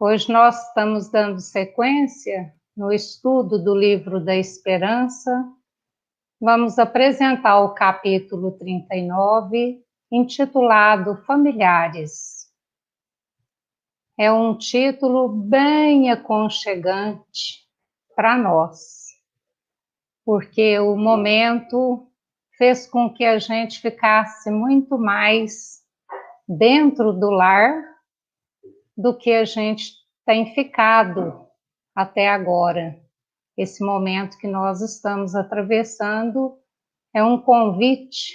Hoje nós estamos dando sequência no estudo do Livro da Esperança. Vamos apresentar o capítulo 39, intitulado Familiares. É um título bem aconchegante para nós, porque o momento fez com que a gente ficasse muito mais dentro do lar do que a gente tem ficado até agora. Esse momento que nós estamos atravessando é um convite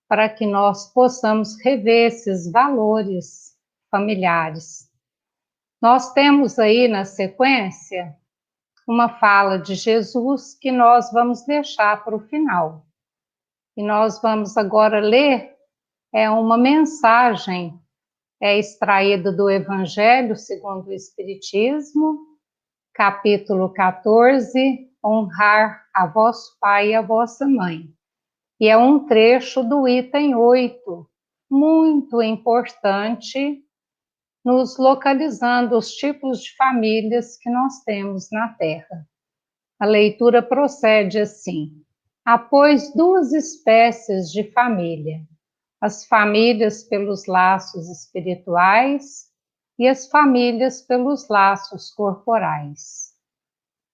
para que nós possamos rever esses valores familiares. Nós temos aí na sequência uma fala de Jesus que nós vamos deixar para o final. E nós vamos agora ler uma mensagem extraída do Evangelho segundo o Espiritismo, capítulo 14, honrar a vosso pai e a vossa mãe. E é um trecho do item 8, muito importante, nos localizando os tipos de famílias que nós temos na Terra. A leitura procede assim: há, pois, duas espécies de família, as famílias pelos laços espirituais e as famílias pelos laços corporais.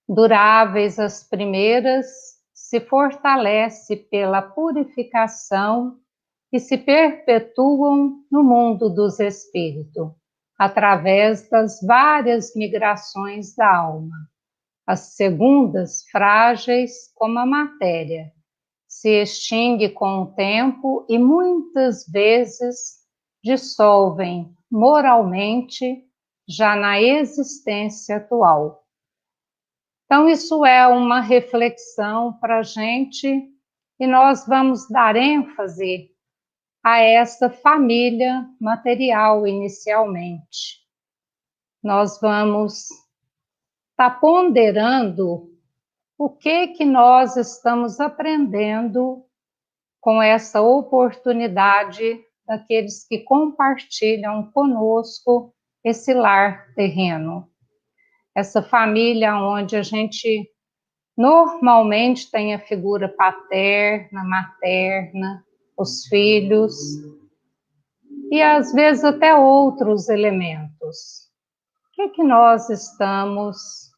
Duráveis as primeiras, se fortalece pela purificação e se perpetuam no mundo dos espíritos, através das várias migrações da alma. As segundas, frágeis como a matéria, se extingue com o tempo e muitas vezes dissolvem moralmente já na existência atual. Então, isso é uma reflexão para a gente e nós vamos dar ênfase a essa família material inicialmente. Nós vamos estar ponderando o que nós estamos aprendendo com essa oportunidade daqueles que compartilham conosco esse lar terreno. Essa família onde a gente normalmente tem a figura paterna, materna, os filhos e às vezes até outros elementos. O que nós estamos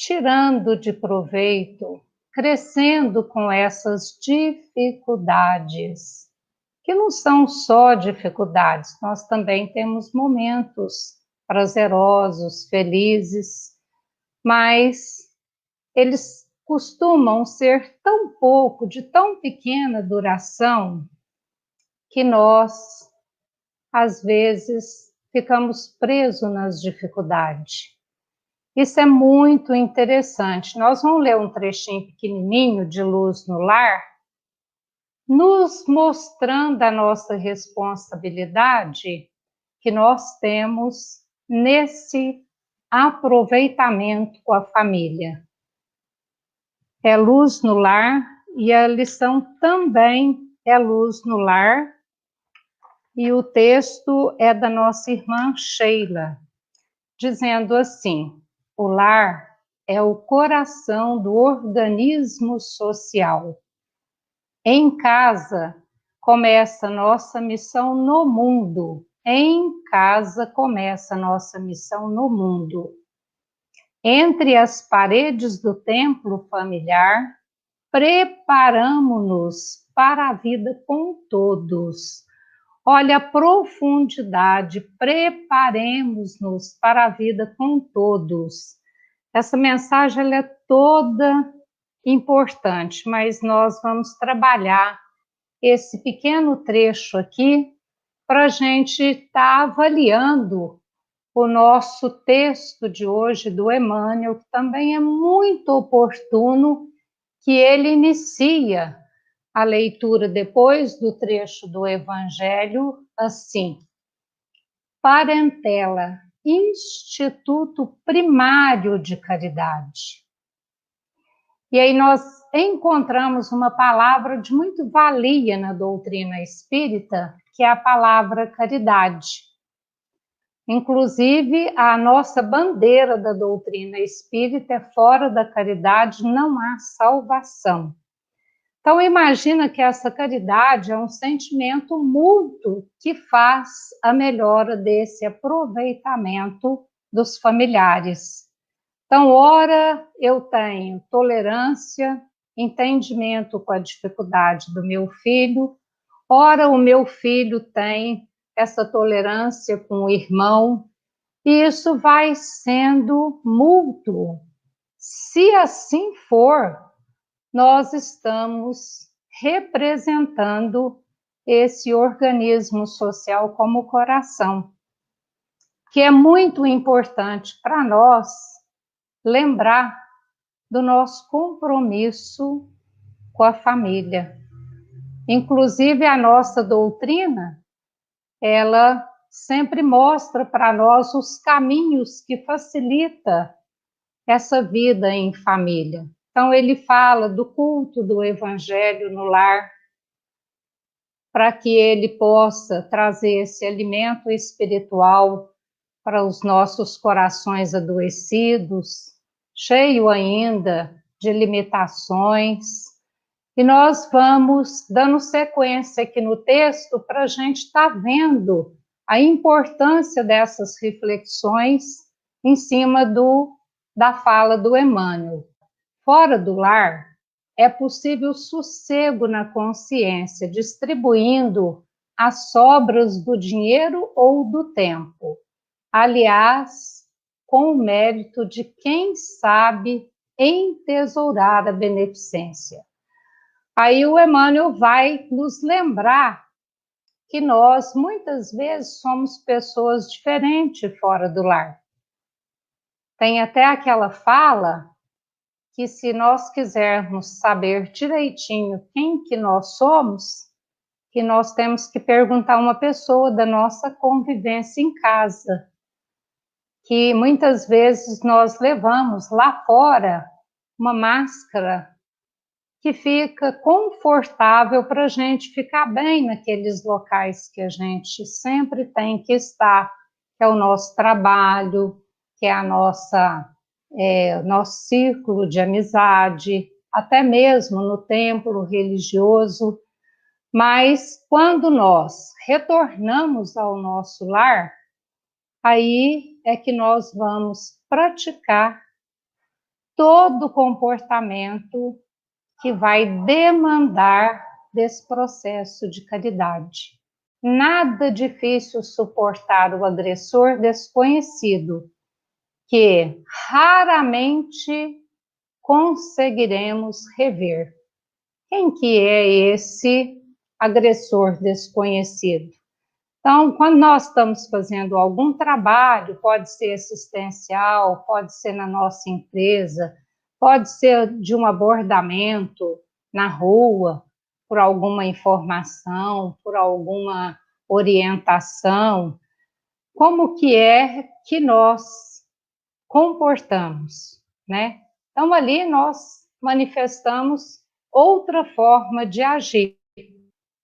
tirando de proveito, crescendo com essas dificuldades, que não são só dificuldades, nós também temos momentos prazerosos, felizes, mas eles costumam ser tão pouco, de tão pequena duração, que nós, às vezes, ficamos presos nas dificuldades. Isso é muito interessante. Nós vamos ler um trechinho pequenininho de Luz no Lar, nos mostrando a nossa responsabilidade que nós temos nesse aproveitamento com a família. É Luz no Lar e a lição também é Luz no Lar. E o texto é da nossa irmã Sheila, dizendo assim: o lar é o coração do organismo social. Em casa começa nossa missão no mundo. Em casa começa nossa missão no mundo. Entre as paredes do templo familiar, preparamo-nos para a vida com todos. Olha a profundidade, preparemos-nos para a vida com todos. Essa mensagem ela é toda importante, mas nós vamos trabalhar esse pequeno trecho aqui para a gente estar avaliando o nosso texto de hoje do Emmanuel, que também é muito oportuno, que ele inicia a leitura depois do trecho do Evangelho assim: parentela, instituto primário de caridade. E aí nós encontramos uma palavra de muito valia na doutrina espírita, que é a palavra caridade. Inclusive, a nossa bandeira da doutrina espírita é: fora da caridade não há salvação. Então, imagina que essa caridade é um sentimento mútuo que faz a melhora desse aproveitamento dos familiares. Então, ora eu tenho tolerância, entendimento com a dificuldade do meu filho, ora o meu filho tem essa tolerância com o irmão, e isso vai sendo mútuo. Se assim for, nós estamos representando esse organismo social como o coração, que é muito importante para nós lembrar do nosso compromisso com a família. Inclusive, a nossa doutrina, ela sempre mostra para nós os caminhos que facilitam essa vida em família. Então, ele fala do culto do evangelho no lar, para que ele possa trazer esse alimento espiritual para os nossos corações adoecidos, cheio ainda de limitações. E nós vamos dando sequência aqui no texto para a gente estar vendo a importância dessas reflexões em cima da fala do Emmanuel. Fora do lar, é possível sossego na consciência, distribuindo as sobras do dinheiro ou do tempo. Aliás, com o mérito de quem sabe entesourar a beneficência. Aí o Emmanuel vai nos lembrar que nós, muitas vezes, somos pessoas diferentes fora do lar. Tem até aquela fala que, se nós quisermos saber direitinho quem que nós somos, que nós temos que perguntar a uma pessoa da nossa convivência em casa, que muitas vezes nós levamos lá fora uma máscara que fica confortável para a gente ficar bem naqueles locais que a gente sempre tem que estar, que é o nosso trabalho, que é nosso círculo de amizade, até mesmo no templo religioso. Mas quando nós retornamos ao nosso lar, aí é que nós vamos praticar todo o comportamento que vai demandar desse processo de caridade. Nada difícil suportar o agressor desconhecido, que raramente conseguiremos rever. Quem que é esse agressor desconhecido? Então, quando nós estamos fazendo algum trabalho, pode ser assistencial, pode ser na nossa empresa, pode ser de um abordamento na rua, por alguma informação, por alguma orientação, como que é que nós comportamos, né? Então, ali nós manifestamos outra forma de agir.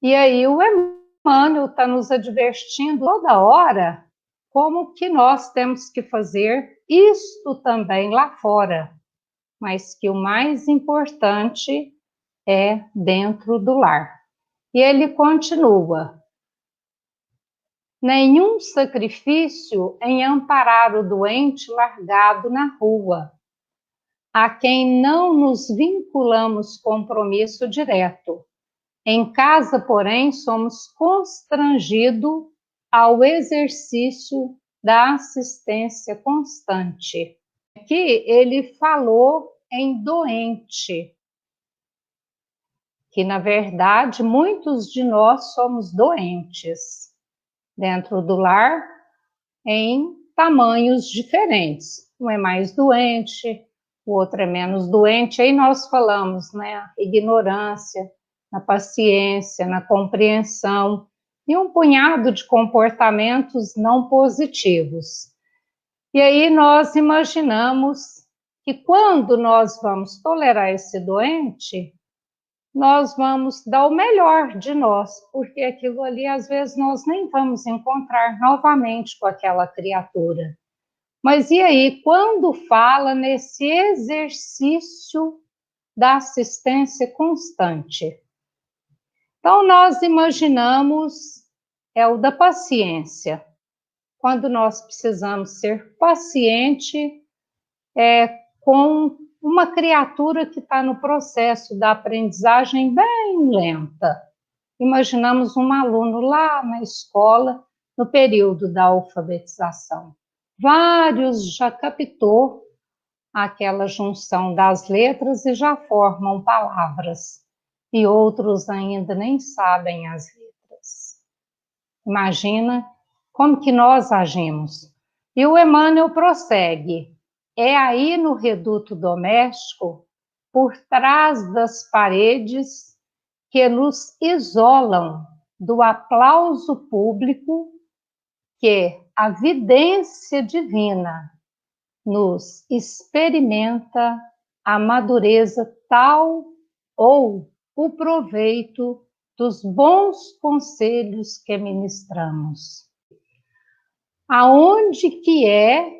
E aí o Emmanuel está nos advertindo toda hora como que nós temos que fazer isto também lá fora, mas que o mais importante é dentro do lar. E ele continua: nenhum sacrifício em amparar o doente largado na rua, a quem não nos vinculamos compromisso direto. Em casa, porém, somos constrangidos ao exercício da assistência constante. Aqui ele falou em doente, que na verdade muitos de nós somos doentes dentro do lar em tamanhos diferentes. Um é mais doente, o outro é menos doente. Aí nós falamos, né, ignorância, na paciência, na compreensão e um punhado de comportamentos não positivos. E aí nós imaginamos que quando nós vamos tolerar esse doente, nós vamos dar o melhor de nós, porque aquilo ali, às vezes, nós nem vamos encontrar novamente com aquela criatura. Mas e aí, quando fala nesse exercício da assistência constante? Então, nós imaginamos, é o da paciência. Quando nós precisamos ser paciente com uma criatura que está no processo da aprendizagem bem lenta. Imaginamos um aluno lá na escola, no período da alfabetização. Vários já captou aquela junção das letras e já formam palavras, e outros ainda nem sabem as letras. Imagina como que nós agimos. E o Emmanuel prossegue: é aí no reduto doméstico, por trás das paredes que nos isolam do aplauso público, que a vidência divina nos experimenta a madureza tal ou o proveito dos bons conselhos que ministramos. Aonde que é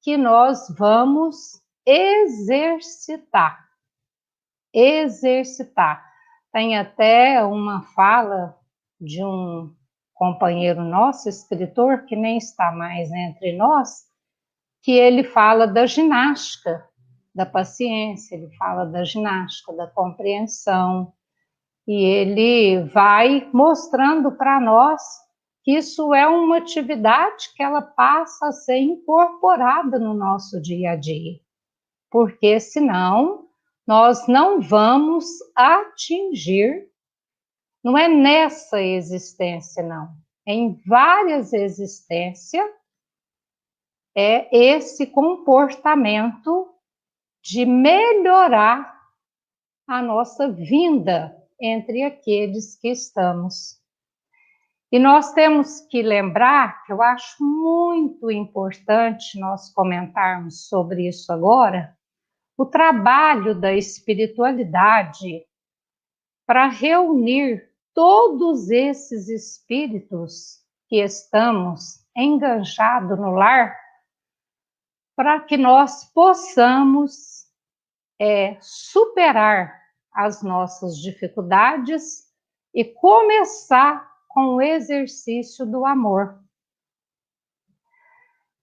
que nós vamos exercitar? Exercitar. Tem até uma fala de um companheiro nosso, escritor, que nem está mais entre nós, que ele fala da ginástica, da paciência, ele fala da ginástica, da compreensão, e ele vai mostrando para nós que isso é uma atividade que ela passa a ser incorporada no nosso dia a dia, porque senão nós não vamos atingir, não é nessa existência, não, é em várias existências, é esse comportamento de melhorar a nossa vinda entre aqueles que estamos. E nós temos que lembrar, que eu acho muito importante nós comentarmos sobre isso agora, o trabalho da espiritualidade para reunir todos esses espíritos que estamos enganjados no lar, para que nós possamos superar as nossas dificuldades e começar com o exercício do amor.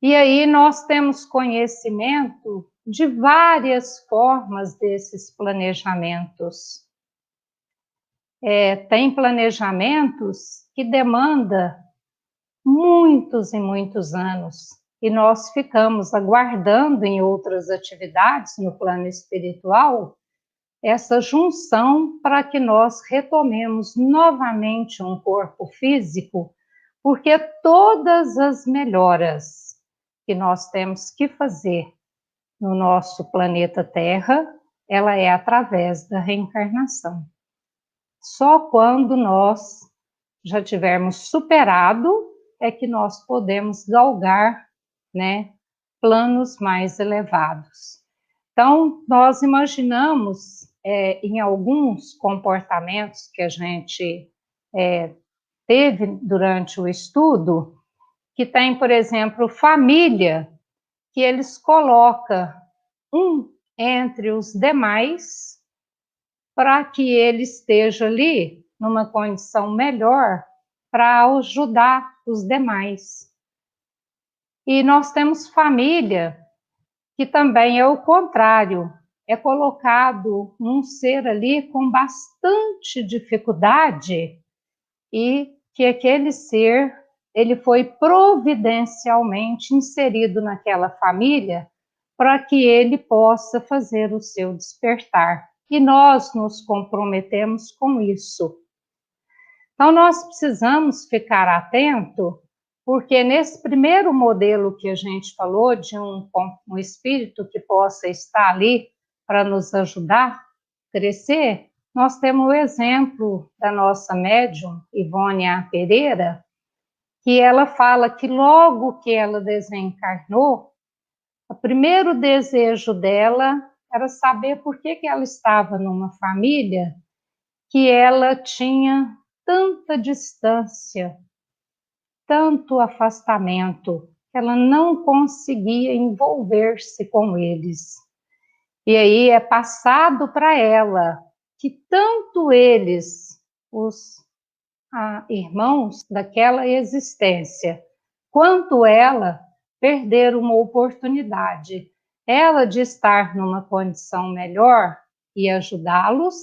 E aí nós temos conhecimento de várias formas desses planejamentos. Tem planejamentos que demandam muitos e muitos anos, e nós ficamos aguardando em outras atividades no plano espiritual essa junção para que nós retomemos novamente um corpo físico, porque todas as melhoras que nós temos que fazer no nosso planeta Terra, ela é através da reencarnação. Só quando nós já tivermos superado é que nós podemos galgar, né, planos mais elevados. Então, nós imaginamos em alguns comportamentos que a gente teve durante o estudo, que tem, por exemplo, família, que eles colocam um entre os demais para que ele esteja ali numa condição melhor para ajudar os demais. E nós temos família que também é o contrário, é colocado um ser ali com bastante dificuldade e que aquele ser, ele foi providencialmente inserido naquela família para que ele possa fazer o seu despertar. E nós nos comprometemos com isso. Então, nós precisamos ficar atento, porque nesse primeiro modelo que a gente falou, de um espírito que possa estar ali para nos ajudar a crescer, nós temos o exemplo da nossa médium, Ivônia Pereira, que ela fala que logo que ela desencarnou, o primeiro desejo dela era saber por que ela estava numa família que ela tinha tanta distância, tanto afastamento, que ela não conseguia envolver-se com eles. E aí é passado para ela que tanto eles, os irmãos daquela existência, quanto ela, perderam uma oportunidade, ela de estar numa condição melhor e ajudá-los,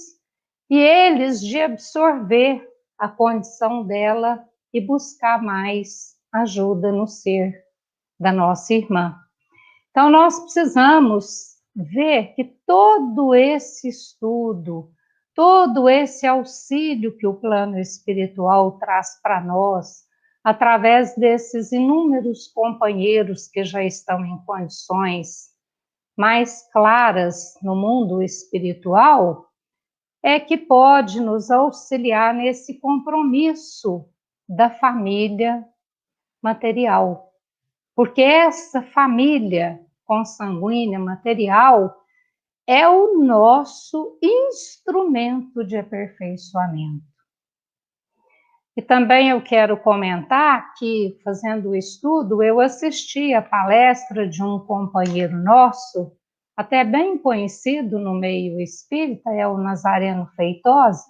e eles de absorver a condição dela e buscar mais ajuda no ser da nossa irmã. Então, nós precisamos ver que todo esse estudo, todo esse auxílio que o plano espiritual traz para nós, através desses inúmeros companheiros que já estão em condições mais claras no mundo espiritual, é que pode nos auxiliar nesse compromisso da família material. Porque essa família consanguínea material é o nosso instrumento de aperfeiçoamento. E também eu quero comentar que, fazendo o estudo, eu assisti a palestra de um companheiro nosso, até bem conhecido no meio espírita, é o Nazareno Feitosa,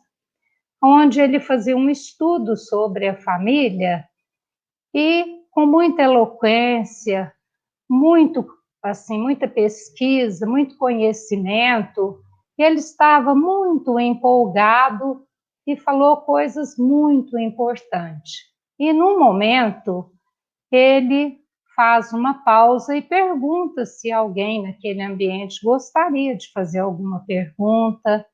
onde ele fazia um estudo sobre a família e, com muita eloquência, muita pesquisa, muito conhecimento, e ele estava muito empolgado e falou coisas muito importantes. E num momento, ele faz uma pausa e pergunta se alguém naquele ambiente gostaria de fazer alguma pergunta,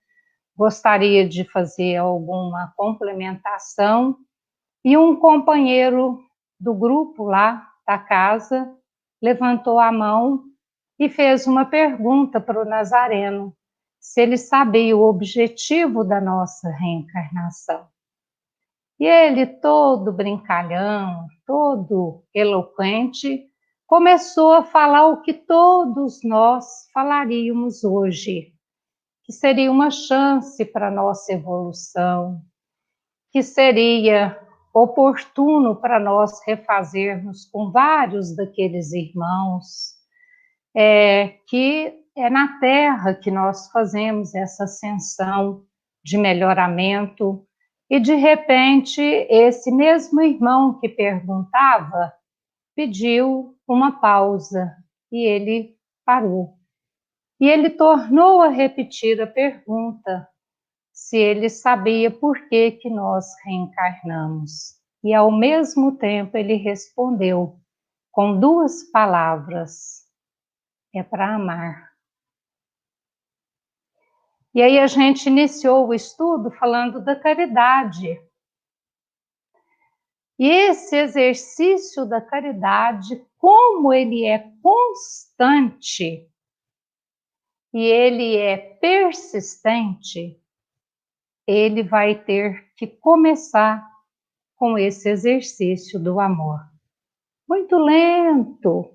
gostaria de fazer alguma complementação, e um companheiro do grupo lá da casa levantou a mão e fez uma pergunta para o Nazareno, se ele sabia o objetivo da nossa reencarnação. E ele, todo brincalhão, todo eloquente, começou a falar o que todos nós falaríamos hoje, que seria uma chance para a nossa evolução, que seria oportuno para nós refazermos com vários daqueles irmãos, que é na Terra que nós fazemos essa ascensão de melhoramento, e de repente esse mesmo irmão que perguntava pediu uma pausa e ele parou. E ele tornou a repetir a pergunta, se ele sabia por que que nós reencarnamos. E ao mesmo tempo ele respondeu com duas palavras: é para amar. E aí a gente iniciou o estudo falando da caridade. E esse exercício da caridade, como ele é constante e ele é persistente, ele vai ter que começar com esse exercício do amor. Muito lento,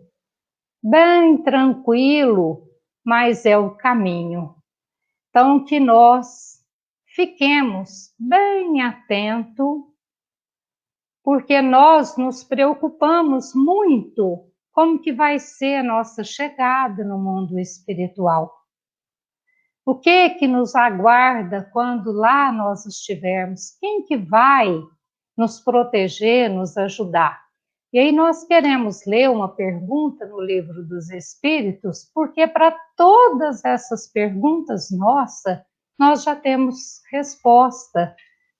bem tranquilo, mas é o caminho. Então, que nós fiquemos bem atentos, porque nós nos preocupamos muito como que vai ser a nossa chegada no mundo espiritual. O que nos aguarda quando lá nós estivermos? Quem que vai nos proteger, nos ajudar? E aí nós queremos ler uma pergunta no Livro dos Espíritos, porque para todas essas perguntas nossas, nós já temos resposta,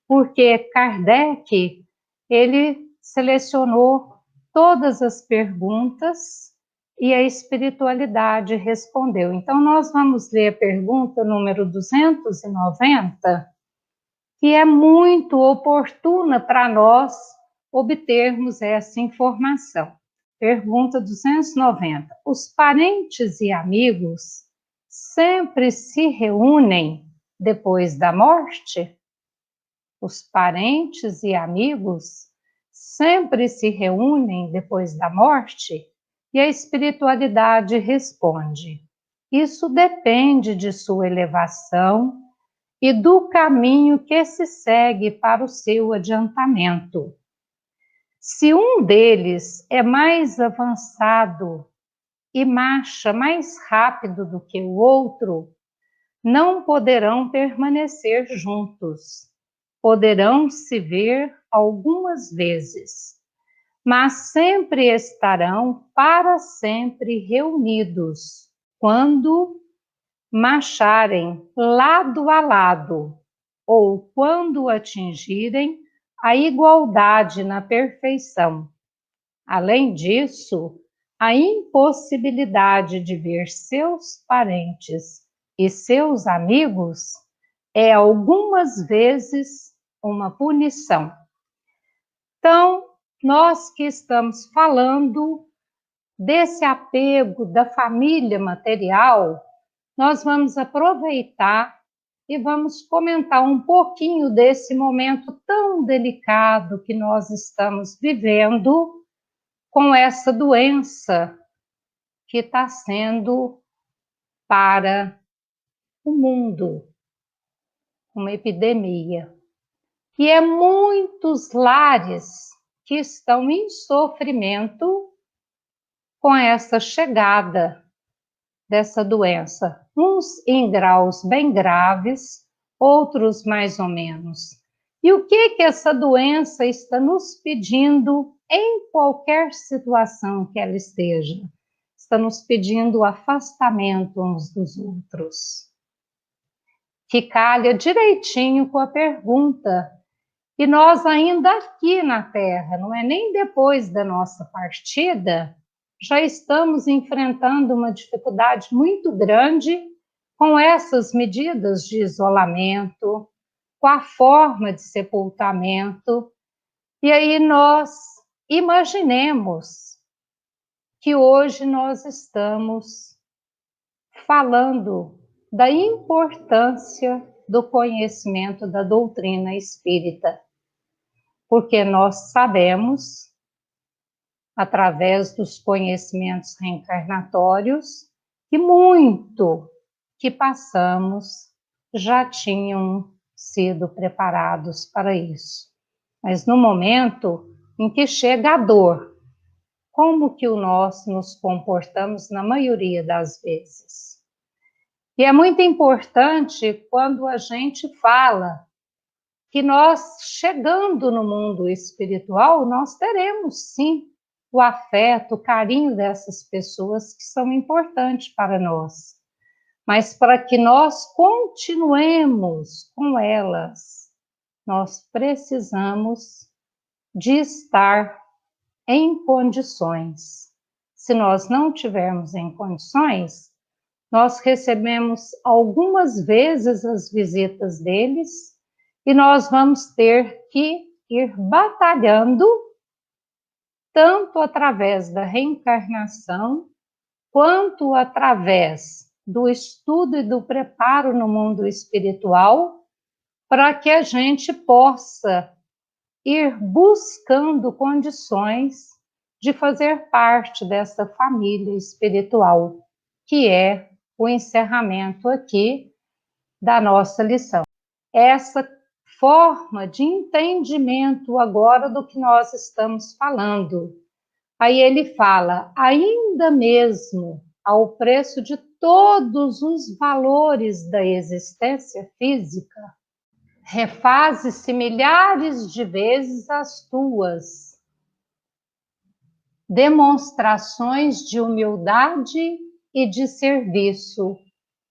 porque Kardec, ele selecionou todas as perguntas e a espiritualidade respondeu. Então, nós vamos ler a pergunta número 290, que é muito oportuna para nós obtermos essa informação. Pergunta 290. Os parentes e amigos sempre se reúnem depois da morte? Os parentes e amigos sempre se reúnem depois da morte? E a espiritualidade responde: isso depende de sua elevação e do caminho que se segue para o seu adiantamento. Se um deles é mais avançado e marcha mais rápido do que o outro, não poderão permanecer juntos. Poderão se ver algumas vezes, mas sempre estarão para sempre reunidos, quando marcharem lado a lado, ou quando atingirem a igualdade na perfeição. Além disso, a impossibilidade de ver seus parentes e seus amigos é algumas vezes uma punição. Então, nós que estamos falando desse apego da família material, nós vamos aproveitar e vamos comentar um pouquinho desse momento tão delicado que nós estamos vivendo com essa doença que está sendo para o mundo uma epidemia. E é muitos lares que estão em sofrimento com essa chegada dessa doença, uns em graus bem graves, outros mais ou menos. E o que essa doença está nos pedindo em qualquer situação que ela esteja? Está nos pedindo o afastamento uns dos outros. Que calha direitinho com a pergunta. E nós ainda aqui na Terra, não é nem depois da nossa partida, já estamos enfrentando uma dificuldade muito grande com essas medidas de isolamento, com a forma de sepultamento. E aí nós imaginemos que hoje nós estamos falando da importância do conhecimento da doutrina espírita, porque nós sabemos, através dos conhecimentos reencarnatórios, que muito que passamos já tinham sido preparados para isso. Mas no momento em que chega a dor, como que nós nos comportamos na maioria das vezes? E é muito importante quando a gente fala que nós, chegando no mundo espiritual, nós teremos sim o afeto, o carinho dessas pessoas que são importantes para nós. Mas para que nós continuemos com elas, nós precisamos de estar em condições. Se nós não tivermos em condições, nós recebemos algumas vezes as visitas deles e nós vamos ter que ir batalhando, tanto através da reencarnação, quanto através do estudo e do preparo no mundo espiritual, para que a gente possa ir buscando condições de fazer parte dessa família espiritual, que é o encerramento aqui da nossa lição. Essa forma de entendimento agora do que nós estamos falando. Aí ele fala, ainda mesmo ao preço de todos os valores da existência física, refaze-se milhares de vezes as tuas demonstrações de humildade e de serviço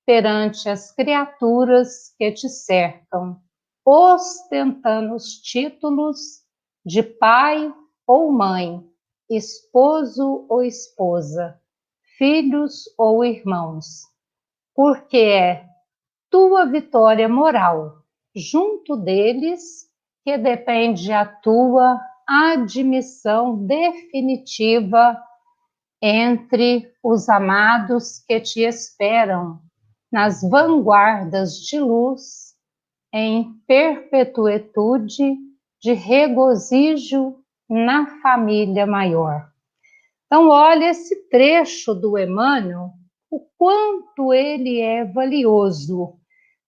perante as criaturas que te cercam, ostentando os títulos de pai ou mãe, esposo ou esposa, filhos ou irmãos, porque é tua vitória moral junto deles que depende a tua admissão definitiva entre os amados que te esperam nas vanguardas de luz, em perpetuitude de regozijo na família maior. Então, olha esse trecho do Emmanuel, o quanto ele é valioso.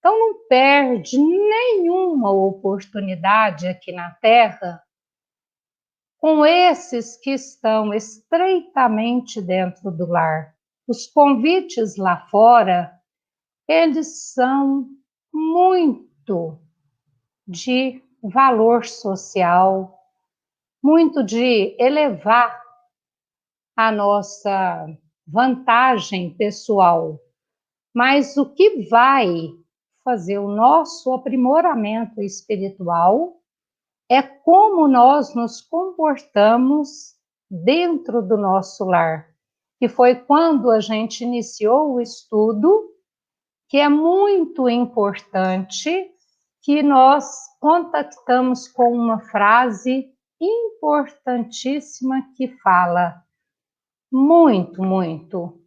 Então, não perde nenhuma oportunidade aqui na Terra com esses que estão estreitamente dentro do lar. Os convites lá fora, eles são muito de valor social, muito de elevar a nossa vantagem pessoal. Mas o que vai fazer o nosso aprimoramento espiritual é como nós nos comportamos dentro do nosso lar, que foi quando a gente iniciou o estudo, que é muito importante que nós contactamos com uma frase importantíssima que fala muito,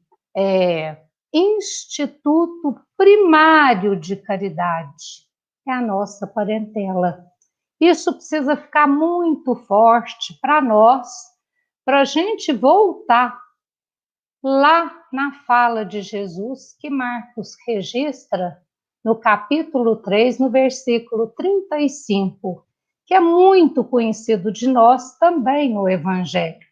Instituto Primário de Caridade, é a nossa parentela. Isso precisa ficar muito forte para nós, para a gente voltar lá na fala de Jesus, que Marcos registra no capítulo 3, no versículo 35, que é muito conhecido de nós também no Evangelho.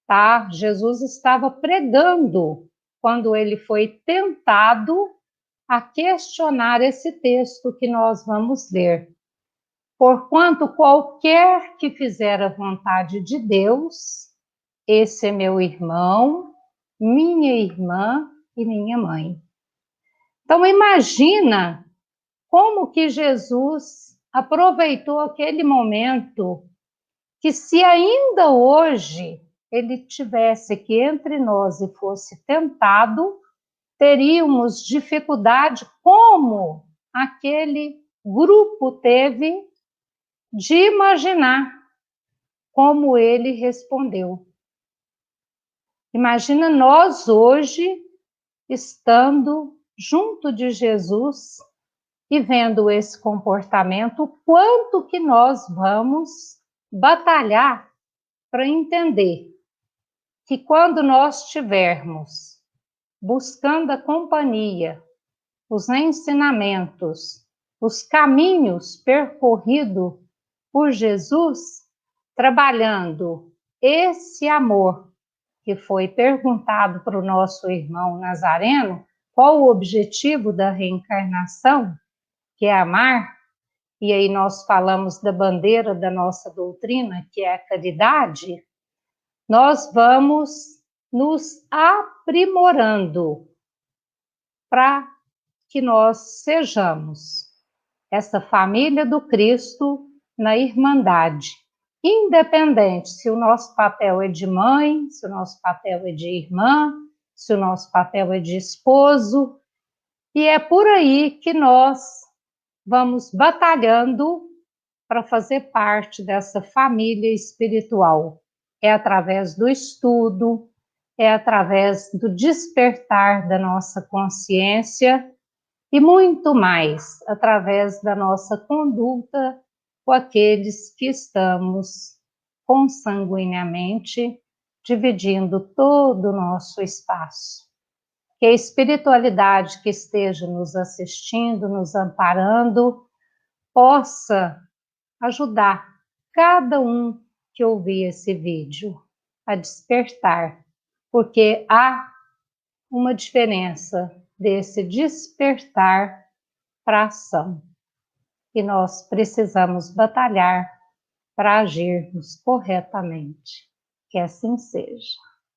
Tá? Jesus estava pregando quando ele foi tentado a questionar esse texto que nós vamos ler. Porquanto qualquer que fizer a vontade de Deus, esse é meu irmão, minha irmã e minha mãe. Então imagina como que Jesus aproveitou aquele momento que, se ainda hoje ele tivesse aqui entre nós e fosse tentado, teríamos dificuldade como aquele grupo teve de imaginar como ele respondeu. Imagina nós hoje estando junto de Jesus e vendo esse comportamento, quanto que nós vamos batalhar para entender que quando nós estivermos buscando a companhia, os ensinamentos, os caminhos percorridos por Jesus, trabalhando esse amor que foi perguntado para o nosso irmão Nazareno, qual o objetivo da reencarnação, que é amar, e aí nós falamos da bandeira da nossa doutrina, que é a caridade, nós vamos nos aprimorando para que nós sejamos essa família do Cristo na irmandade, independente se o nosso papel é de mãe, se o nosso papel é de irmã, se o nosso papel é de esposo, e é por aí que nós vamos batalhando para fazer parte dessa família espiritual. É através do estudo, é através do despertar da nossa consciência e muito mais, através da nossa conduta com aqueles que estamos consanguineamente dividindo todo o nosso espaço. Que a espiritualidade que esteja nos assistindo, nos amparando, possa ajudar cada um que ouvir esse vídeo a despertar, porque há uma diferença desse despertar para a ação. E nós precisamos batalhar para agirmos corretamente. Que assim seja.